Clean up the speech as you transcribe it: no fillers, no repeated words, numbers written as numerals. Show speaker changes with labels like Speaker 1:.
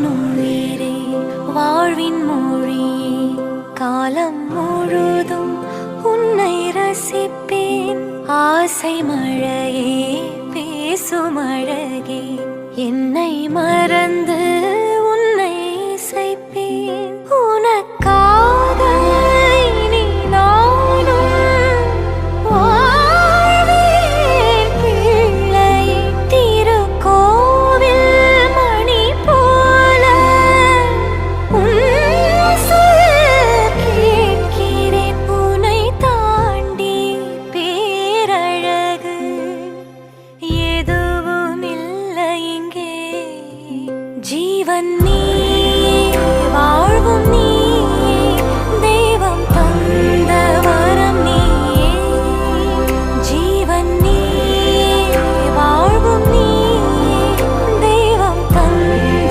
Speaker 1: உயிரே வாழ்வின் மொழியே காலம் முழுதும் உன்னை ரசிப்பேன். ஆசை மழையே பேசும் அழகே என்னை மறந்து உன்னை இசைப்பேன். உனக்காக இனி நானும் வாழ்வேன் பிள்ளையே. திருக்கோவில் மணி போல உன் சொல் கேட்கிறேன். உன்னை தாண்டி பேரழகு எதுவும் இல்லை இங்கே. ஜீவன் நீ